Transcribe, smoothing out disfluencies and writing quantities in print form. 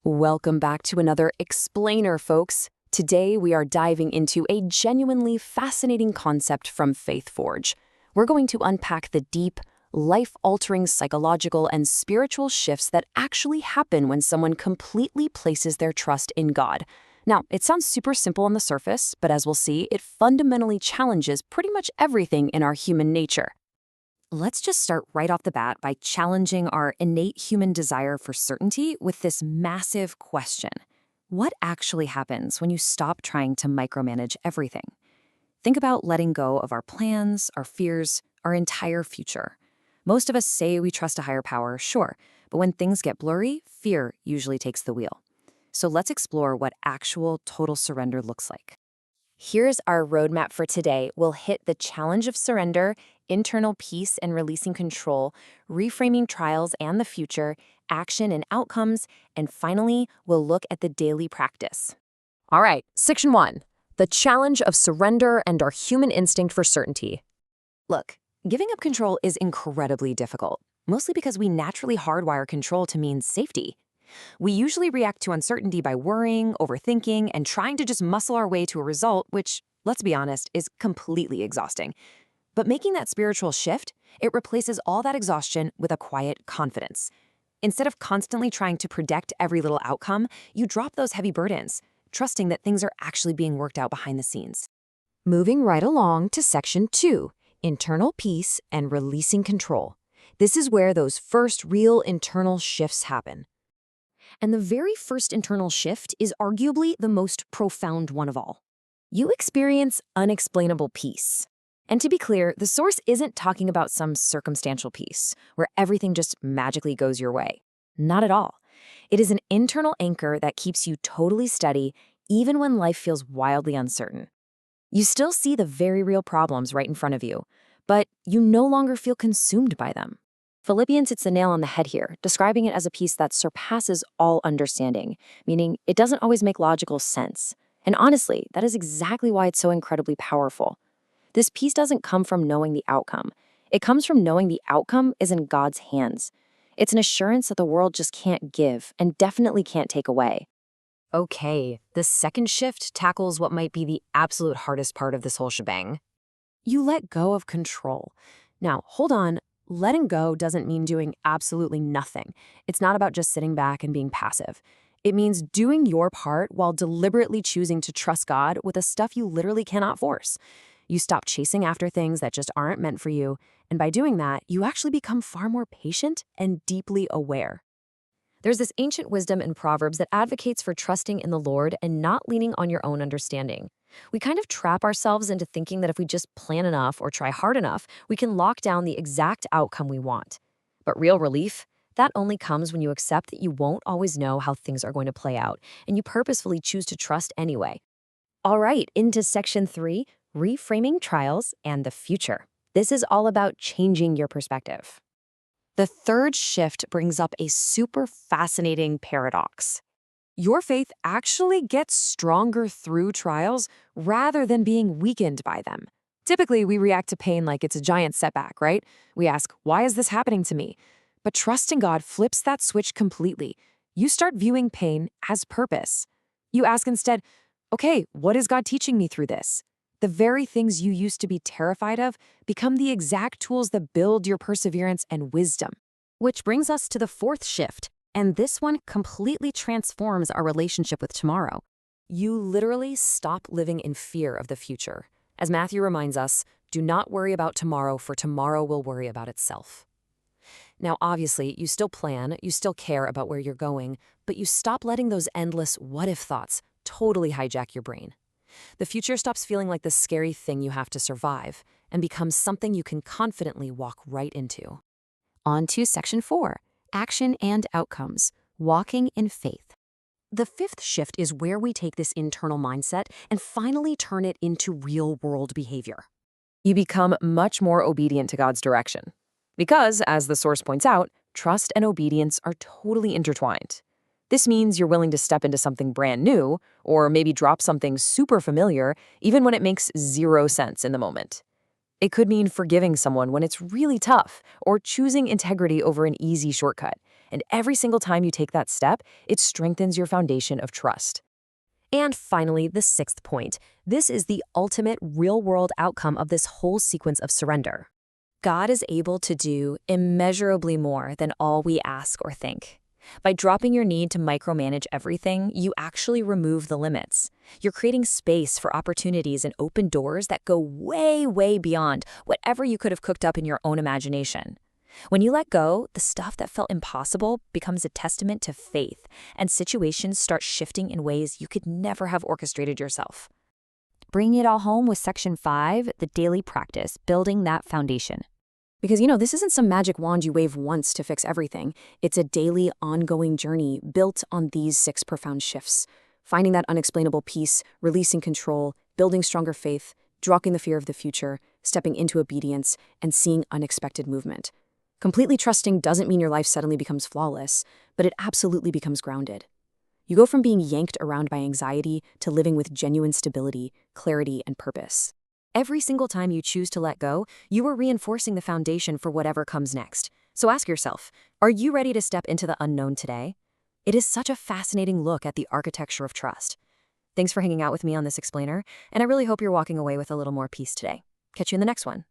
Welcome back to another Explainer, folks. Today we are diving into a genuinely fascinating concept from Faith Forge. We're going to unpack the deep, life-altering psychological and spiritual shifts that actually happen when someone completely places their trust in God. Now, it sounds super simple on the surface, but as we'll see, it fundamentally challenges pretty much everything in our human nature. Let's just start right off the bat by challenging our innate human desire for certainty with this massive question. What actually happens when you stop trying to micromanage everything? Think about letting go of our plans, our fears, our entire future. Most of us say we trust a higher power, sure, but when things get blurry, fear usually takes the wheel. So let's explore what actual total surrender looks like. Here's our roadmap for today. We'll hit the challenge of surrender, internal peace and releasing control, reframing trials and the future, action and outcomes, and finally, we'll look at the daily practice. All right, Section 1, the challenge of surrender and our human instinct for certainty. Look, giving up control is incredibly difficult, mostly because we naturally hardwire control to mean safety. We usually react to uncertainty by worrying, overthinking, and trying to just muscle our way to a result, which, let's be honest, is completely exhausting. But making that spiritual shift, it replaces all that exhaustion with a quiet confidence. Instead of constantly trying to predict every little outcome, you drop those heavy burdens, trusting that things are actually being worked out behind the scenes. Moving right along to Section 2, internal peace and releasing control. This is where those first real internal shifts happen. And the very first internal shift is arguably the most profound one of all. You experience unexplainable peace. And to be clear, the source isn't talking about some circumstantial peace, where everything just magically goes your way. Not at all. It is an internal anchor that keeps you totally steady, even when life feels wildly uncertain. You still see the very real problems right in front of you, but you no longer feel consumed by them. Philippians hits the nail on the head here, describing it as a peace that surpasses all understanding, meaning it doesn't always make logical sense. And honestly, that is exactly why it's so incredibly powerful. This peace doesn't come from knowing the outcome. It comes from knowing the outcome is in God's hands. It's an assurance that the world just can't give and definitely can't take away. Okay, the second shift tackles what might be the absolute hardest part of this whole shebang. You let go of control. Now, hold on. Letting go doesn't mean doing absolutely nothing. It's not about just sitting back and being passive. It means doing your part while deliberately choosing to trust God with the stuff you literally cannot force. You stop chasing after things that just aren't meant for you, and by doing that, you actually become far more patient and deeply aware. There's this ancient wisdom in Proverbs that advocates for trusting in the Lord and not leaning on your own understanding. We kind of trap ourselves into thinking that if we just plan enough or try hard enough, we can lock down the exact outcome we want. But real relief, that only comes when you accept that you won't always know how things are going to play out, and you purposefully choose to trust anyway. All right, into Section 3, reframing trials and the future. This is all about changing your perspective. The third shift brings up a super fascinating paradox. Your faith actually gets stronger through trials rather than being weakened by them. Typically, we react to pain like it's a giant setback, right? We ask, why is this happening to me? But trusting God flips that switch completely. You start viewing pain as purpose. You ask instead, okay, what is God teaching me through this? The very things you used to be terrified of become the exact tools that build your perseverance and wisdom. Which brings us to the fourth shift, and this one completely transforms our relationship with tomorrow. You literally stop living in fear of the future. As Matthew reminds us, do not worry about tomorrow, for tomorrow will worry about itself. Now, obviously, you still plan, you still care about where you're going, but you stop letting those endless what-if thoughts totally hijack your brain. The future stops feeling like this scary thing you have to survive and becomes something you can confidently walk right into. On to Section 4, action and outcomes, walking in faith. The fifth shift is where we take this internal mindset and finally turn it into real-world behavior. You become much more obedient to God's direction. Because, as the source points out, trust and obedience are totally intertwined. This means you're willing to step into something brand new, or maybe drop something super familiar, even when it makes zero sense in the moment. It could mean forgiving someone when it's really tough, or choosing integrity over an easy shortcut. And every single time you take that step, it strengthens your foundation of trust. And finally, the sixth point. This is the ultimate real-world outcome of this whole sequence of surrender. God is able to do immeasurably more than all we ask or think. By dropping your need to micromanage everything, you actually remove the limits. You're creating space for opportunities and open doors that go way, way beyond whatever you could have cooked up in your own imagination. When you let go, the stuff that felt impossible becomes a testament to faith, and situations start shifting in ways you could never have orchestrated yourself. Bringing it all home with Section 5, the daily practice, building that foundation. Because, this isn't some magic wand you wave once to fix everything. It's a daily, ongoing journey built on these 6 profound shifts. Finding that unexplainable peace, releasing control, building stronger faith, dropping the fear of the future, stepping into obedience, and seeing unexpected movement. Completely trusting doesn't mean your life suddenly becomes flawless, but it absolutely becomes grounded. You go from being yanked around by anxiety to living with genuine stability, clarity, and purpose. Every single time you choose to let go, you are reinforcing the foundation for whatever comes next. So ask yourself, are you ready to step into the unknown today? It is such a fascinating look at the architecture of trust. Thanks for hanging out with me on this explainer, and I really hope you're walking away with a little more peace today. Catch you in the next one.